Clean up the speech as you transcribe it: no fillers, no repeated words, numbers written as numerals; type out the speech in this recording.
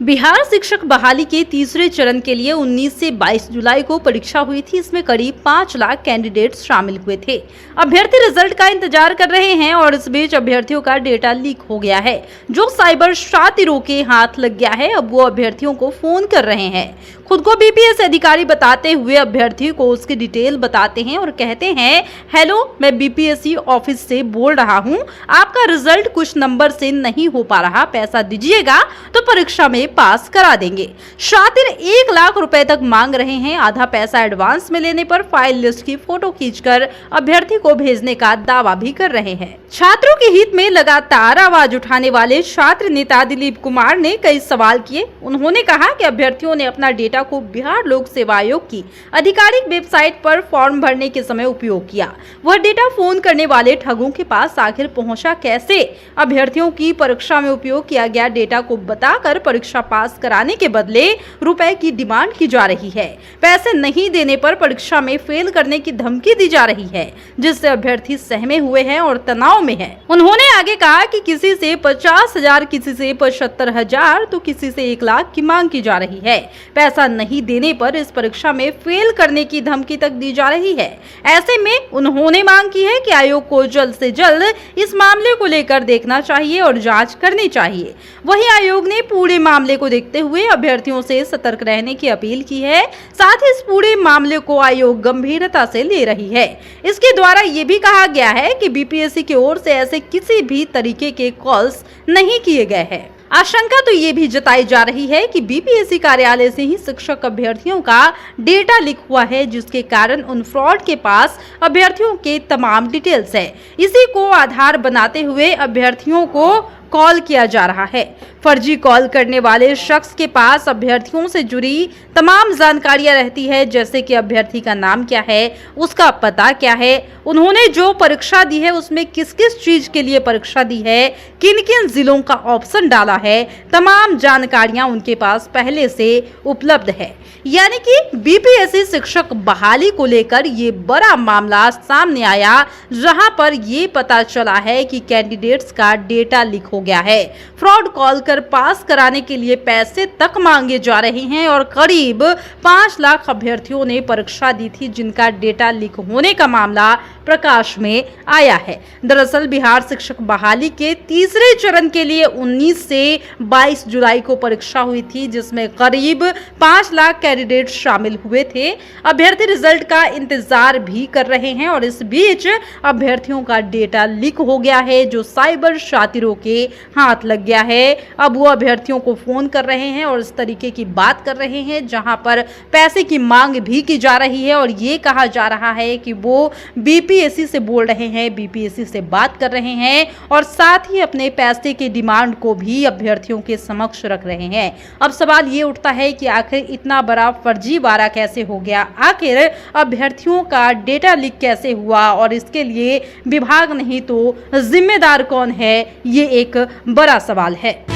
बिहार शिक्षक बहाली के तीसरे चरण के लिए 19 से 22 जुलाई को परीक्षा हुई थी। इसमें करीब 5 लाख कैंडिडेट्स शामिल हुए थे। अभ्यर्थी रिजल्ट का इंतजार कर रहे हैं और इस बीच अभ्यर्थियों का डेटा लीक हो गया है, जो साइबर शातिरों के हाथ लग गया है। अब वो अभ्यर्थियों को फोन कर रहे हैं। खुद को बीपीएससी अधिकारी बताते हुए अभ्यर्थी को उसकी डिटेल बताते हैं और कहते हैं, हेलो, मैं बीपीएससी ऑफिस से बोल रहा हूं, आपका रिजल्ट कुछ नंबर से नहीं हो पा रहा, पैसा दीजिएगा तो परीक्षा में पास करा देंगे। शातिर 1 लाख रुपए तक मांग रहे हैं। आधा पैसा एडवांस में लेने पर फाइल लिस्ट की फोटो खींचकर अभ्यर्थी को भेजने का दावा भी कर रहे हैं। छात्रों के हित में लगातार आवाज उठाने वाले छात्र नेता दिलीप कुमार ने कई सवाल किए। उन्होंने कहा कि अभ्यर्थियों ने अपना डेटा को बिहार लोक सेवा आयोग की आधिकारिक वेबसाइट पर फॉर्म भरने के समय उपयोग किया। वह डेटा फोन करने वाले ठगों के पास आखिर पहुंचा कैसे? अभ्यर्थियों की परीक्षा में उपयोग किया गया डेटा को बताकर परीक्षा पास कराने के बदले रुपए की डिमांड की जा रही है। पैसे नहीं देने पर परीक्षा में फेल करने की धमकी दी जा रही है, जिससे अभ्यर्थी सहमे हुए हैं और तनाव में है। उन्होंने आगे कहा कि किसी से 50,000, किसी से 75,000 तो किसी से 1 लाख की मांग की जा रही है। पैसा नहीं देने पर इस परीक्षा में फेल करने की धमकी तक दी जा रही है। ऐसे में उन्होंने मांग की है कि आयोग को जल्द से जल्द इस मामले को लेकर देखना चाहिए और जांच करनी चाहिए। वहीं आयोग ने पूरे मामले को देखते हुए अभ्यर्थियों से सतर्क रहने की अपील की है। साथ ही इस पूरे मामले को आयोग गंभीरता से ले रही है। इसके द्वारा ये भी कहा गया है कि बीपीएससी की ओर से ऐसे किसी भी तरीके के कॉल्स नहीं किए गए हैं। आशंका तो ये भी जताई जा रही है कि बीपीएससी कार्यालय से ही शिक्षक अभ्यर्थियों का डेटा लीक हुआ है, जिसके कारण उन फ्रॉड के पास अभ्यर्थियों के तमाम डिटेल्स है। इसी को आधार बनाते हुए अभ्यर्थियों को कॉल किया जा रहा है। फर्जी कॉल करने वाले शख्स के पास अभ्यर्थियों से जुड़ी तमाम जानकारियां रहती है, जैसे कि अभ्यर्थी का नाम क्या है, उसका पता क्या है, उन्होंने जो परीक्षा दी है उसमें किस किस चीज के लिए परीक्षा दी है, किन किन जिलों का ऑप्शन डाला है, तमाम जानकारियां उनके पास पहले से उपलब्ध है। यानी कि बीपीएससी शिक्षक बहाली को लेकर ये बड़ा मामला सामने आया, जहां पर ये पता चला है कि कैंडिडेट्स का डेटा लीक हो गया है। फ्रॉड कॉल कर पास कराने के लिए पैसे तक मांगे जा रहे हैं और करीब 5 लाख अभ्यर्थियों ने परीक्षा दी थी, जिनका डेटा लीक होने का मामला प्रकाश में आया है। दरअसल बिहार शिक्षक बहाली के तीसरे चरण के लिए 19 से 22 जुलाई को परीक्षा हुई थी, जिसमें करीब 5 लाख कैंडिडेट शामिल हुए थे। अभ्यर्थी रिजल्ट का इंतजार भी कर रहे हैं और इस बीच अभ्यर्थियों का डेटा लीक हो गया है, जो साइबर शातिरों के हाथ लग गया है। अब वो अभ्यर्थियों को फोन कर रहे हैं और इस तरीके की बात कर रहे हैं, जहां पर पैसे की मांग भी की जा रही है और ये कहा जा रहा है कि वो बीपीएससी से बोल रहे हैं, बीपीएससी से बात कर रहे हैं और साथ ही अपने पैसे के डिमांड को भी अभ्यर्थियों के समक्ष रख रहे हैं। अब सवाल ये उठता है कि आखिर इतना बड़ा फर्जीवाड़ा कैसे हो गया? आखिर अभ्यर्थियों का डेटा लीक कैसे हुआ और इसके लिए विभाग नहीं तो जिम्मेदार कौन है? ये एक बड़ा सवाल है।